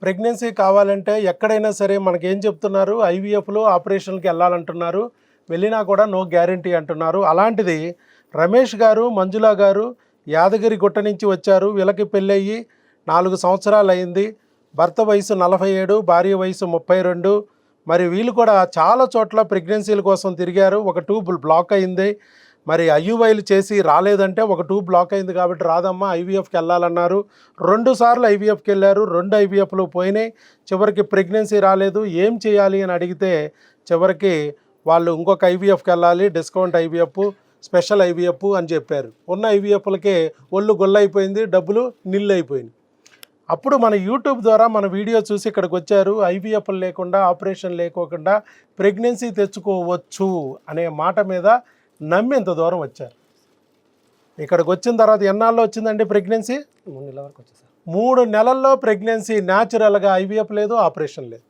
Pregnancy కావాలంటే ఎక్కడైనా సరే మనకేం చెప్తున్నారు, ఐవీఎఫ్లో ఆపరేషన్కి వెళ్ళాలంటున్నారు, వెళ్ళినా కూడా నో గ్యారంటీ అంటున్నారు. అలాంటిది రమేష్ గారు, మంజుల గారు యాదగిరి గుట్ట నుంచి వచ్చారు. వీళ్ళకి పెళ్ళయ్యి 4 సంవత్సరాలు అయింది. భర్త వయసు 47, భార్య వయసు 32. మరి వీళ్ళు కూడా చాలా చోట్ల ప్రెగ్నెన్సీల కోసం తిరిగారు. ఒక ట్యూబ్ బ్లాక్ అయింది. మరి ఐయుఐలు చేసి రాలేదంటే ఒక ట్యూబ్ బ్లాక్ అయింది కాబట్టి రాదమ్మా, ఐవీఎఫ్కి వెళ్ళాలన్నారు. 2 సార్లు ఐవీఎఫ్కి వెళ్ళారు. 2 ఐవీఎఫ్లు పోయినాయి. చివరికి ప్రెగ్నెన్సీ రాలేదు. ఏం చేయాలి అని అడిగితే చివరికి వాళ్ళు ఇంకొక ఐవీఎఫ్కి వెళ్ళాలి, డిస్కౌంట్ ఐవీఎఫ్, స్పెషల్ ఐవీఎఫ్ అని చెప్పారు. ఉన్న ఐవీఎఫ్లకే ఒళ్ళు గొల్లైపోయింది, డబ్బులు నిల్లు అయిపోయింది. అప్పుడు మన యూట్యూబ్ ద్వారా మన వీడియో చూసి ఇక్కడికి వచ్చారు. ఐవీఎఫ్లు లేకుండా, ఆపరేషన్ లేకోకుండా ప్రెగ్నెన్సీ తెచ్చుకోవచ్చు అనే మాట మీద నమ్మి ఇంత దూరం వచ్చారు. ఇక్కడికి వచ్చిన తర్వాత ఎన్నాళ్ళు వచ్చిందండి ప్రెగ్నెన్సీ? 3 నెలల వరకు వచ్చేసారు. 3 నెలల్లో ప్రెగ్నెన్సీ న్యాచురల్గా, ఐవీఎఫ్ లేదు, ఆపరేషన్ లేదు.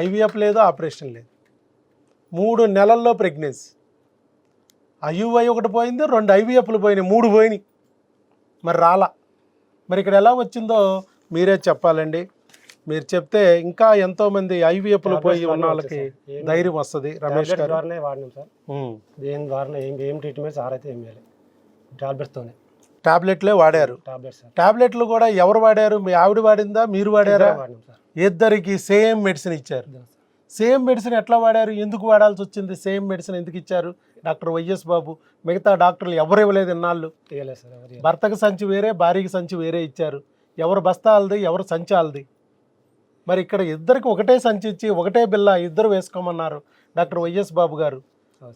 ఐవీఎఫ్ లేదు, ఆపరేషన్ లేదు. 3 నెలల్లో ప్రెగ్నెన్సీ. ఐయుఐ ఒకటి పోయింది, 2 ఐవీఎఫ్లు పోయినాయి, 3 పోయినాయి. మరి రాలా. మరి ఇక్కడ ఎలా వచ్చిందో మీరే చెప్పాలండి. మీరు చెప్తే ఇంకా ఎంతోమంది ఐవీఎఫ్లు పోయి ఉన్న వాళ్ళకి ధైర్యం వస్తుంది. రమేష్ గారు ద్వారానే వాడినాం సార్. దేని ద్వారా ఏం ట్రీట్మెంట్స్ ఆరైతే ఏం చేయాలి, టాబ్లెట్స్తోనే. టాబ్లెట్లే వాడారు. టాబ్లెట్లు కూడా ఎవరు వాడారు? మీ ఆవిడ వాడిందా, మీరు వాడారా? ఇద్దరికి సేమ్ మెడిసిన్ ఇచ్చారు. సేమ్ మెడిసిన్ ఎట్లా వాడారు? ఎందుకు వాడాల్సి వచ్చింది? సేమ్ మెడిసిన్ ఎందుకు ఇచ్చారు? డాక్టర్ వైఎస్ బాబు, మిగతా డాక్టర్లు ఎవరు ఇవ్వలేదు ఇన్నాళ్ళు. భర్తకు సంచి వేరే, భార్యకి సంచి వేరే ఇచ్చారు. ఎవరు బస్తాలది, ఎవరు సంచాలది. మరి ఇక్కడ ఇద్దరికి ఒకటే సంచి ఇచ్చి ఒకటే బిల్ల ఇద్దరు వేసుకోమన్నారు డాక్టర్ వైఎస్ బాబు గారు.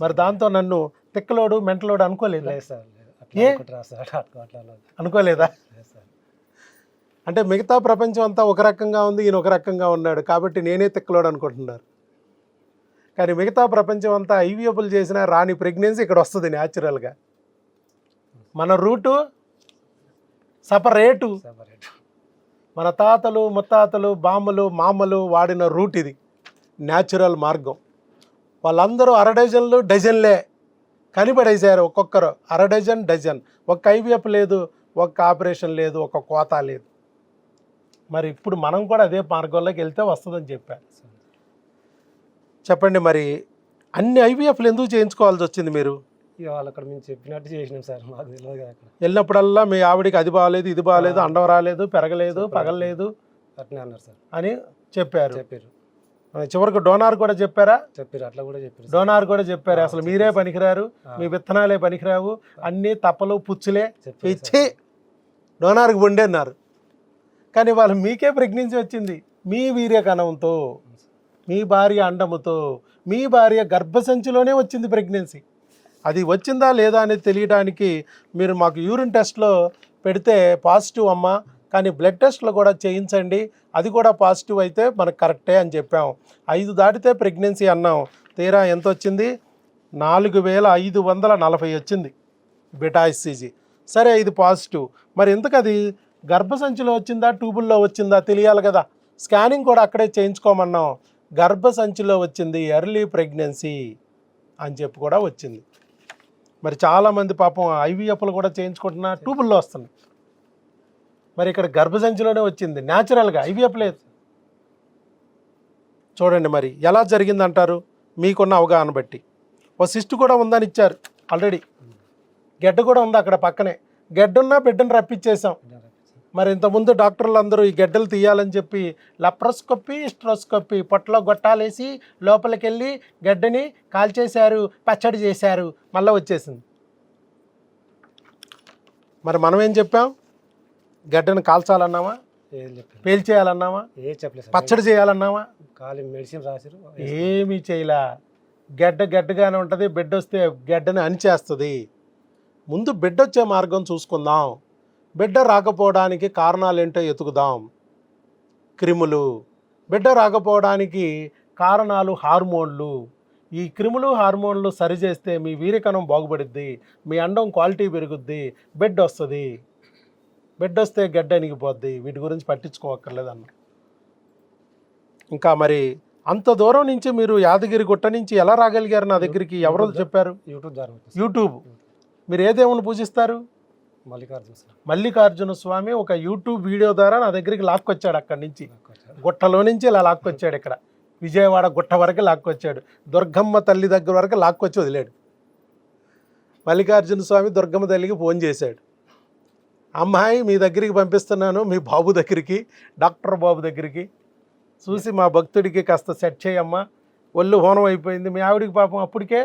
మరి దాంతో నన్ను తిక్కలోడు, మెంటలోడు అనుకోలేదా? అనుకోలేదా? అంటే మిగతా ప్రపంచం అంతా ఒక రకంగా ఉంది, ఈయన ఒక రకంగా ఉన్నాడు కాబట్టి నేనే తిక్కలోడు అనుకుంటున్నారు. కానీ మిగతా ప్రపంచం అంతా ఐవీఎఫ్లు చేసినా రాని ప్రెగ్నెన్సీ ఇక్కడ వస్తుంది న్యాచురల్గా. మన రూటు సపరేటు. మన తాతలు, ముత్తాతలు, బామ్మలు, మామలు వాడిన రూట్ ఇది, న్యాచురల్ మార్గం. వాళ్ళందరూ 1/2 డజన్లు, డజన్లే కనిపడేశారు. ఒక్కొక్కరు 1/2 డజన్, డజన్. ఒక్క ఐవీఎఫ్ లేదు, ఒక్క ఆపరేషన్ లేదు, ఒక కోత లేదు. మరి ఇప్పుడు మనం కూడా అదే మార్గంలోకి వెళ్తే వస్తుందని చెప్పారు. చెప్పండి, మరి అన్ని ఐవీఎఫ్లు ఎందుకు చేయించుకోవాల్సి వచ్చింది మీరు? ఇక వాళ్ళు అక్కడ మేము చెప్పినట్టు చేసినాం సార్, మాకు తెలియదు కదా. అక్కడ వెళ్ళినప్పుడల్లా మీ ఆవిడికి అది బాగాలేదు, ఇది బాగాలేదు, అండం రాలేదు, పెరగలేదు, పగలలేదు అట్నే అన్నారు సార్ అని చెప్పారు. చివరికి డోనార్ కూడా చెప్పారా? చెప్పారు, అట్లా కూడా చెప్పారు. డోనార్ కూడా చెప్పారు, అసలు మీరే పనికిరారు, మీ విత్తనాలే పనికిరావు, అన్నీ తప్పలు పుచ్చులే ఇచ్చి డోనార్కి వండి అన్నారు. కానీ వాళ్ళు మీకే ప్రెగ్నెన్సీ వచ్చింది. మీ వీర్యకణంతో, మీ భార్య అండముతో, మీ భార్య గర్భసంచిలోనే వచ్చింది ప్రెగ్నెన్సీ. అది వచ్చిందా లేదా అనేది తెలియడానికి మీరు మాకు యూరిన్ టెస్ట్లో పెడితే పాజిటివ్ అమ్మ, కానీ బ్లడ్ టెస్ట్లో కూడా చేయించండి, అది కూడా పాజిటివ్ అయితే మనకు కరెక్టే అని చెప్పాము. 5 దాటితే ప్రెగ్నెన్సీ అన్నాం. తీరా ఎంత వచ్చింది? 4540 వచ్చింది బీటా హెచ్సిజి. సరే, ఇది పాజిటివ్. మరి ఎందుకు అది గర్భసంచిలో వచ్చిందా, ట్యూబుల్లో వచ్చిందా తెలియాలి కదా. స్కానింగ్ కూడా అక్కడే చేయించుకోమన్నాం. గర్భసంచిలో వచ్చింది, ఎర్లీ ప్రెగ్నెన్సీ అని చెప్పి కూడా వచ్చింది. మరి చాలామంది పాపం ఐవీఎఫ్లు కూడా చేయించుకుంటున్నా ట్యూబుల్లో వస్తున్నాయి. మరి ఇక్కడ గర్భసంచిలోనే వచ్చింది న్యాచురల్గా, ఐవీఎఫ్ లేదు. చూడండి మరి ఎలా జరిగిందంటారు మీకున్న అవగాహన బట్టి. ఓ సిస్ట్ కూడా ఉందని ఇచ్చారు ఆల్రెడీ, గెడ్డ కూడా ఉంది అక్కడ పక్కనే. గెడ్డున్నా బిడ్డను రప్పించేసాం. మరి ఇంతకుముందు డాక్టర్లు అందరూ ఈ గెడ్డలు తీయాలని చెప్పి లప్రోస్కోపీ, స్ట్రోస్కోపీ, పొట్టలో గొట్టాలేసి లోపలికి వెళ్ళి గడ్డని కాల్చేశారు, పచ్చడి చేశారు, మళ్ళీ వచ్చేసింది. మరి మనం ఏం చెప్పాం? గడ్డను కాల్చాలన్నామా, పేల్చేయాలన్నామా, పచ్చడి చేయాలన్నామా? మెడిసిన్ రాశారు, ఏమీ చేయలా. గడ్డగానే ఉంటుంది, బిడ్డ వస్తే గడ్డని అణిచేస్తుంది. ముందు బిడ్డ వచ్చే మార్గం చూసుకుందాం. బిడ్డ రాకపోవడానికి కారణాలు ఏంటో ఎతుకుదాం. క్రిములు. బిడ్డ రాకపోవడానికి కారణాలు హార్మోన్లు. ఈ క్రిములు, హార్మోన్లు సరిచేస్తే మీ వీర్యకణం బాగుపడుద్ది, మీ అండం క్వాలిటీ పెరుగుద్ది, బిడ్డ వస్తుంది. బిడ్డ వస్తే గడ్డ ఎనిగిపోద్ది. వీటి గురించి పట్టించుకోవక్కర్లేదన్న. ఇంకా మరి అంత దూరం నుంచి మీరు యాదగిరి గుట్ట నుంచి ఎలా రాగలిగారు నా దగ్గరికి? ఎవరో చెప్పారు? యూట్యూబ్ ద్వారా. యూట్యూబ్. మీరు ఏ దేవుని పూజిస్తారు? మల్లికార్జున స్వామి. మల్లికార్జున స్వామి ఒక యూట్యూబ్ వీడియో ద్వారా నా దగ్గరికి లాక్కొచ్చాడు. అక్కడి నుంచి గుట్టలో నుంచి ఇలా లాక్కొచ్చాడు. ఇక్కడ విజయవాడ గుట్ట వరకు లాక్కొచ్చాడు. దుర్గమ్మ తల్లి దగ్గర వరకు లాక్కొచ్చి వదిలాడు. మల్లికార్జున స్వామి దుర్గమ్మ తల్లికి ఫోన్ చేశాడు, అమ్మాయి మీ దగ్గరికి పంపిస్తున్నాను, మీ బాబు దగ్గరికి, డాక్టర్ బాబు దగ్గరికి, చూసి మా భక్తుడికి కాస్త సెట్ చేయమ్మా, ఒళ్ళు హోనం అయిపోయింది. మీ ఆవిడికి పాపం అప్పటికే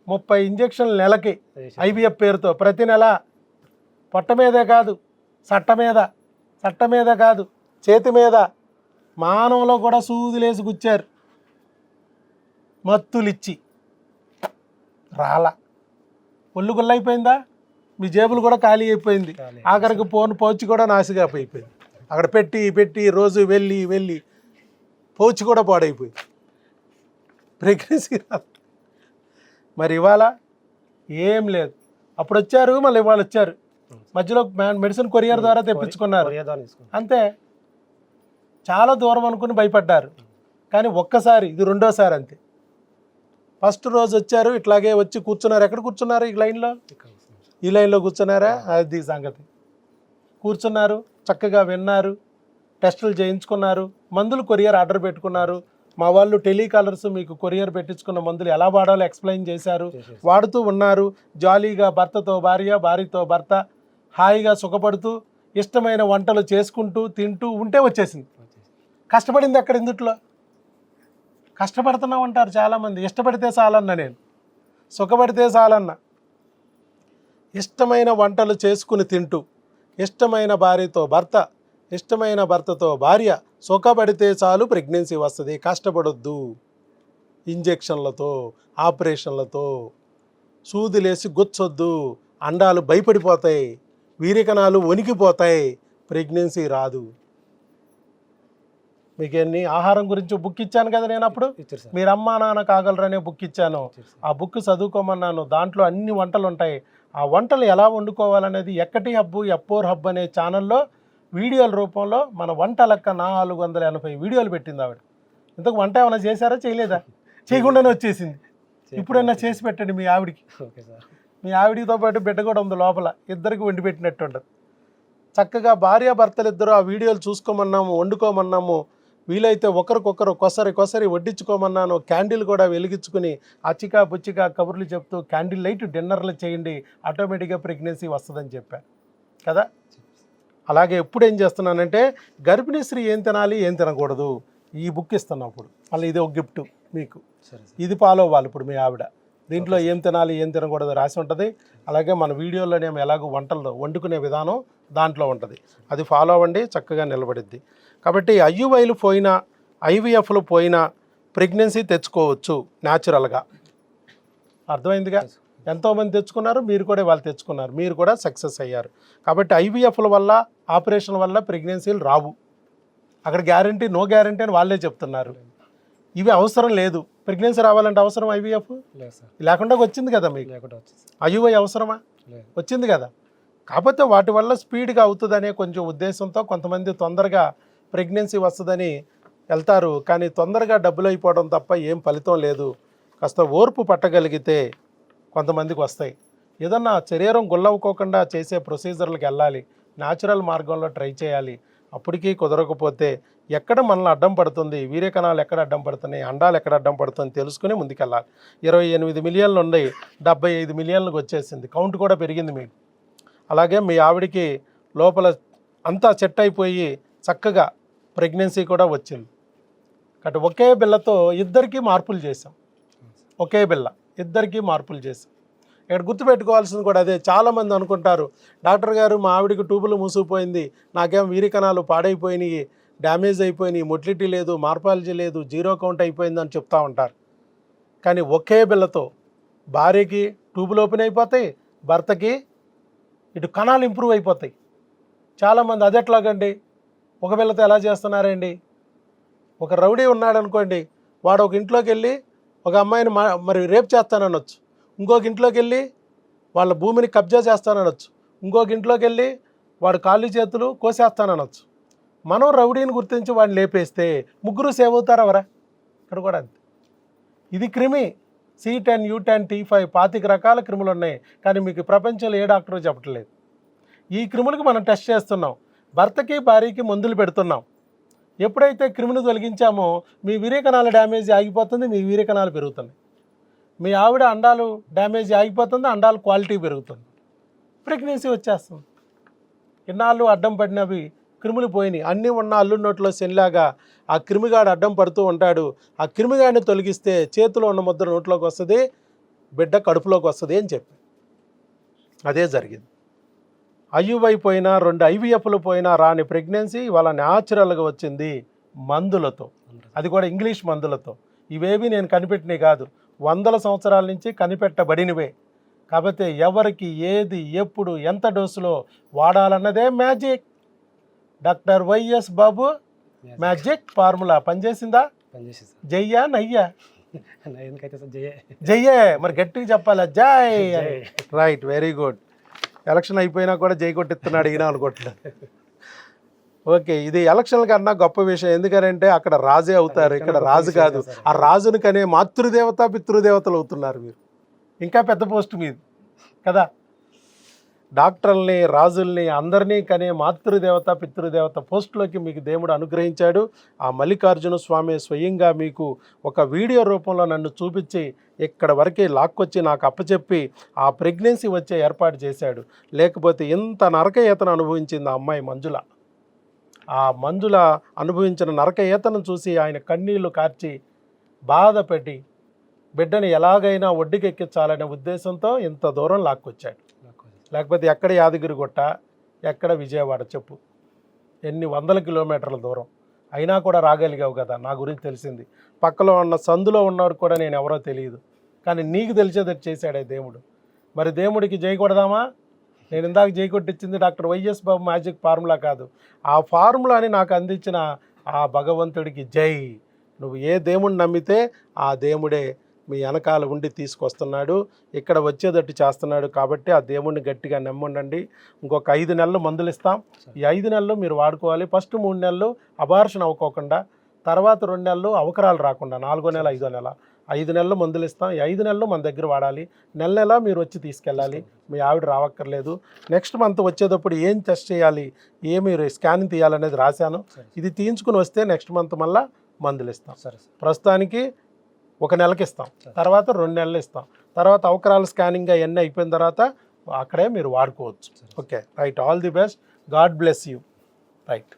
30 ఇంజక్షన్లు నెలకి ఐవీఎఫ్ పేరుతో ప్రతి నెల. పొట్ట మీదే కాదు, సట్ట మీద కాదు, చేతి మీద, మానంలో కూడా సూదులేసి గుచ్చారు, మత్తులిచ్చి. రాలా. ఒళ్ళు గుల్లైపోయిందా, మీ జేబులు కూడా ఖాళీ అయిపోయింది. ఆఖరికి పౌచి కూడా నాసిగా అయిపోయింది. అక్కడ పెట్టి రోజు వెళ్ళి పౌచి కూడా పాడైపోయింది. ప్రెగ్నెన్సీ రాదు. మరి ఇవాళ ఏం లేదు. అప్పుడు వచ్చారు, మళ్ళీ ఇవాళ వచ్చారు. మధ్యలో మెడిసిన్ కొరియర్ ద్వారా తెప్పించుకున్నారు అంతే. చాలా దూరం అనుకుని భయపడ్డారు. కానీ ఒక్కసారి, ఇది రెండోసారి అంతే. ఫస్ట్ రోజు వచ్చారు, ఇట్లాగే వచ్చి కూర్చున్నారు. ఎక్కడ కూర్చున్నారు? ఈ లైన్లో, ఈ లైన్లో కూర్చున్నారా? అది సంగతి. కూర్చున్నారు, చక్కగా విన్నారు, టెస్టులు చేయించుకున్నారు, మందులు కొరియర్ ఆర్డర్ పెట్టుకున్నారు. మా వాళ్ళు టెలికాలర్స్ మీకు కొరియర్ పెట్టించుకున్న మందులు ఎలా వాడాలో ఎక్స్ప్లెయిన్ చేశారు, వాడుతూ ఉన్నారు. జాలీగా భర్తతో భార్య, భార్యతో భర్త హాయిగా సుఖపడుతూ ఇష్టమైన వంటలు చేసుకుంటూ తింటూ ఉంటే వచ్చేసింది. కష్టపడింది అక్కడ ఇందుట్లో. కష్టపడుతున్నాం అంటారు చాలామంది. ఇష్టపడితే చాలన్నా, నేను సుఖపడితే చాలన్నా. ఇష్టమైన వంటలు చేసుకుని తింటూ, ఇష్టమైన భార్యతో భర్త, ఇష్టమైన భర్తతో భార్య సుఖపడితే చాలు ప్రెగ్నెన్సీ వస్తుంది. కష్టపడొద్దు. ఇంజెక్షన్లతో, ఆపరేషన్లతో, సూదులేసి గుచ్చొద్దు. అండాలు భయపడిపోతాయి, వీరికణాలు వణికిపోతాయి, ప్రెగ్నెన్సీ రాదు. మీకు ఎన్ని ఆహారం గురించి బుక్ ఇచ్చాను కదా నేను అప్పుడు, మీరు అమ్మా నాన్న కాగలరనే బుక్ ఇచ్చాను. ఆ బుక్ చదువుకోమన్నాను. దాంట్లో అన్ని వంటలు ఉంటాయి. ఆ వంటలు ఎలా వండుకోవాలనేది ఎక్కటి హబ్బు, ఎప్పోర్ హబ్ అనే ఛానల్లో వీడియోల రూపంలో మన వంట లెక్క 480 వీడియోలు పెట్టింది ఆవిడ. ఇంతకు వంట ఏమైనా చేశారా? చేయలేదా? చేయకుండానే వచ్చేసింది. ఇప్పుడైనా చేసి పెట్టండి మీ ఆవిడికి. మీ ఆవిడితో పాటు బిడ్డ కూడా ఉంది లోపల, ఇద్దరికి వండి పెట్టినట్టు ఉండదు. చక్కగా భార్యాభర్తలు ఇద్దరు ఆ వీడియోలు చూసుకోమన్నాము, వండుకోమన్నాము. వీలైతే ఒకరికొకరు కొసరి వడ్డించుకోమన్నాను. క్యాండిల్ కూడా వెలిగించుకుని అచ్చికా బుచ్చిగా కబుర్లు చెప్తూ క్యాండిల్ లైట్ డిన్నర్లు చేయండి, ఆటోమేటిక్గా ప్రెగ్నెన్సీ వస్తుందని చెప్పాను కదా. అలాగే ఎప్పుడు ఏం చేస్తున్నానంటే, గర్భిణీ స్త్రీ ఏం తినాలి, ఏం తినకూడదు ఈ బుక్ ఇస్తున్నాం. ఇప్పుడు మళ్ళీ ఇది ఒక గిఫ్ట్ మీకు. ఇది ఫాలో అవ్వాలి ఇప్పుడు మీ ఆవిడ. దీంట్లో ఏం తినాలి, ఏం తినకూడదు రాసి ఉంటుంది. అలాగే మన వీడియోలోనేమో ఎలాగో వంటలు వండుకునే విధానం దాంట్లో ఉంటుంది. అది ఫాలో అవ్వండి, చక్కగా నిలబడిద్ది. కాబట్టి ఐయుఐలు పోయినా, ఐవీఎఫ్లు పోయినా ప్రెగ్నెన్సీ తెచ్చుకోవచ్చు న్యాచురల్గా. అర్థమైందిగా? ఎంతోమంది తెచ్చుకున్నారు, మీరు కూడా వాళ్ళు తెచ్చుకున్నారు, మీరు కూడా సక్సెస్ అయ్యారు. కాబట్టి ఐవీఎఫ్ల వల్ల, ఆపరేషన్ వల్ల ప్రెగ్నెన్సీలు రావు. అక్కడ గ్యారంటీ, నో గ్యారంటీ అని వాళ్ళే చెప్తున్నారు. ఇవి అవసరం లేదు. ప్రెగ్నెన్సీ రావాలంటే అవసరం ఐవీఎఫ్ లేకుండా వచ్చింది కదా మీకు. ఐయుఐ అవసరమా? వచ్చింది కదా. కాకపోతే వాటి వల్ల స్పీడ్గా అవుతుందనే కొంచెం ఉద్దేశంతో కొంతమంది తొందరగా ప్రెగ్నెన్సీ వస్తుందని వెళ్తారు. కానీ తొందరగా డబ్బులు అయిపోవడం తప్ప ఏం ఫలితం లేదు. కాస్త ఓర్పు పట్టగలిగితే కొంతమందికి వస్తాయి. ఏదన్నా శరీరం గుల్లవుకోకుండా చేసే ప్రొసీజర్లకు వెళ్ళాలి, న్యాచురల్ మార్గంలో ట్రై చేయాలి. అప్పటికీ కుదరకపోతే ఎక్కడ మనల్ని అడ్డం పడుతుంది, వీర్యకణాలు ఎక్కడ అడ్డం పడుతున్నాయి, అండాలు ఎక్కడ అడ్డం పడుతుంది తెలుసుకుని ముందుకెళ్ళాలి. 28 మిలియన్లు ఉన్నాయి, 75 మిలియన్లకు వచ్చేసింది. కౌంట్ కూడా పెరిగింది మీకు. అలాగే మీ ఆవిడికి లోపల అంతా సెట్ అయిపోయి చక్కగా ప్రెగ్నెన్సీ కూడా వచ్చింది. కాబట్టి ఒకే బిళ్ళతో ఇద్దరికీ మార్పులు చేసాం. ఒకే బిళ్ళ ఇద్దరికీ మార్పులు చేసాం. ఇక్కడ గుర్తుపెట్టుకోవాల్సింది కూడా అదే. చాలామంది అనుకుంటారు, డాక్టర్ గారు మా ఆవిడికి ట్యూబులు మూసుకుపోయింది, నాకేం వీరికణాలు పాడైపోయినాయి, డ్యామేజ్ అయిపోయినాయి, మొటిలిటీ లేదు, మార్పాలజీ లేదు, జీరో కౌంట్ అయిపోయిందని చెప్తూ ఉంటారు. కానీ ఒకే బిళ్ళతో భార్యకి ట్యూబులు ఓపెన్ అయిపోతాయి, భర్తకి ఇటు కణాలు ఇంప్రూవ్ అయిపోతాయి. చాలామంది అది ఎట్లాగండి, ఒక బిళ్ళతో ఎలా చేస్తున్నారండి? ఒక రౌడీ ఉన్నాడు అనుకోండి, వాడు ఒక ఇంట్లోకి వెళ్ళి ఒక అమ్మాయిని మరి రేప్ చేస్తాననొచ్చు, ఇంకొక ఇంట్లోకి వెళ్ళి వాళ్ళ భూమిని కబ్జా చేస్తాననొచ్చు, ఇంకొక ఇంట్లోకి వెళ్ళి వాడు కాళ్ళు చేతులు కోసేస్తాననొచ్చు. మనం రౌడీని గుర్తించి వాడిని లేపేస్తే ముగ్గురు సేవ్ అవుతారు ఎవరా? ఇక్కడ కూడా అంతే. ఇది క్రిమి. C10, U10, T5 25 రకాల క్రిములు ఉన్నాయి. కానీ మీకు ప్రపంచంలో ఏ డాక్టరు చెప్పట్లేదు. ఈ క్రిములకు మనం టెస్ట్ చేస్తున్నాం. భర్తకి భార్యకి మందులు పెడుతున్నాం. ఎప్పుడైతే క్రిమిని తొలగించామో మీ వీర్యకణాల డ్యామేజ్ ఆగిపోతుంది, మీ వీర్యకణాలు పెరుగుతున్నాయి. మీ ఆవిడ అండాలు డ్యామేజ్ ఆగిపోతుంది, అండాలు క్వాలిటీ పెరుగుతుంది, ప్రెగ్నెన్సీ వచ్చేస్తుంది. ఇన్నాళ్ళు అడ్డం పడినవి క్రిములు పోయినాయి. అన్నీ ఉన్న అల్లు నోట్లో శనిలాగా ఆ క్రిమిగాడు అడ్డం పడుతూ ఉంటాడు. ఆ క్రిమిగాడిని తొలగిస్తే చేతిలో ఉన్న ముద్ర నోట్లోకి వస్తుంది, బిడ్డ కడుపులోకి వస్తుంది అని చెప్పి అదే జరిగింది. ఐయువై పోయినా 2 IVFలు పోయినా రాని ప్రెగ్నెన్సీ ఇవాళ న్యాచురల్గా వచ్చింది మందులతో, అది కూడా ఇంగ్లీష్ మందులతో. ఇవేవి నేను కనిపెట్టినవి కాదు, వందల సంవత్సరాల నుంచి కనిపెట్టబడినవే. కాబట్టి ఎవరికి ఏది ఎప్పుడు ఎంత డోసులో వాడాలన్నదే మ్యాజిక్. డాక్టర్ వైఎస్ బాబు మ్యాజిక్ ఫార్ములా పనిచేసిందా? పనిచేసి సార్ జయ్యా నయ్యా? ఎందుకైతే సార్ జయ జయ్యే. మరి గట్టిగా చెప్పాలా జై అని. Right, very good. ఎలక్షన్ అయిపోయినా కూడా జై కొట్టిస్తున్నాడు ఈయన అనుకోవట్లేదు. ఓకే, ఇది ఎలక్షన్ల కన్నా గొప్ప విషయం. ఎందుకంటే అక్కడ రాజే అవుతారు, ఇక్కడ రాజు కాదు. ఆ రాజుని కనే మాతృదేవత పితృదేవతలు అవుతున్నారు మీరు. ఇంకా పెద్ద పోస్ట్ మీది కదా. డాక్టర్లని, రాజుల్ని, అందరినీ కనే మాతృదేవత పితృదేవత పోస్టులోకి మీకు దేవుడు అనుగ్రహించాడు. ఆ మల్లికార్జున స్వామి స్వయంగా మీకు ఒక వీడియో రూపంలో నన్ను చూపించి ఇక్కడ వరకే లాక్కొచ్చి నాకు అప్పచెప్పి ఆ ప్రెగ్నెన్సీ వచ్చే ఏర్పాటు చేశాడు. లేకపోతే ఇంత నరకయాతన అనుభవించింది ఆ అమ్మాయి మంజుల. ఆ మంజుల అనుభవించిన నరకయాతను చూసి ఆయన కన్నీళ్లు కార్చి బాధపెట్టి బిడ్డని ఎలాగైనా ఒడ్డుకెక్కించాలనే ఉద్దేశంతో ఇంత దూరం లాక్కొచ్చాడు. లేకపోతే ఎక్కడ యాదగిరిగుట్ట, ఎక్కడ విజయవాడ చెప్పు, ఎన్ని వందల కిలోమీటర్ల దూరం అయినా కూడా రాగలిగావు కదా. నా గురించి తెలిసింది, పక్కలో ఉన్న సందులో ఉన్నవాడు కూడా నేను ఎవరో తెలియదు, కానీ నీకు తెలిసేది చేశాడే దేవుడు. మరి దేవుడికి జై కొడదామా? నేను ఇందాక జై కొట్టించింది డాక్టర్ వైఎస్ బాబు మ్యాజిక్ ఫార్ములా కాదు, ఆ ఫార్ములాని నాకు అందించిన ఆ భగవంతుడికి జై. నువ్వు ఏ దేవుడిని నమ్మితే ఆ దేవుడే మీ వెనకాల ఉండి తీసుకొస్తున్నాడు, ఇక్కడ వచ్చేటట్టు చేస్తున్నాడు. కాబట్టి ఆ దేవుడిని గట్టిగా నమ్మండి. ఇంకొక 5 నెలలు మందులు ఇస్తాం. ఈ 5 నెలలు మీరు వాడుకోవాలి. ఫస్ట్ 3 నెలలు అబార్షన్ అవ్వకోకుండా, తర్వాత 2 నెలలు అవకరాలు రాకుండా, 4వ నెల 5వ నెల 5 నెలలు మందులు ఇస్తాం. ఈ 5 నెలలు మన దగ్గర వాడాలి. నెల మీరు వచ్చి తీసుకెళ్ళాలి. మీ ఆవిడ రావక్కర్లేదు. నెక్స్ట్ మంత్ వచ్చేటప్పుడు ఏం టెస్ట్ చేయాలి, ఏమి స్కానింగ్ తీయాలనేది రాశాను. ఇది తీయించుకుని వస్తే నెక్స్ట్ మంత్ మళ్ళీ మందులు ఇస్తాం. ప్రస్తుతానికి 1 నెలకి ఇస్తాం, తర్వాత 2 నెలలు ఇస్తాం, తర్వాత అవకరాల స్కానింగ్ అవన్నీ అయిపోయిన తర్వాత అక్కడే మీరు వాడుకోవచ్చు. Okay, right. All the best. God bless you. Right.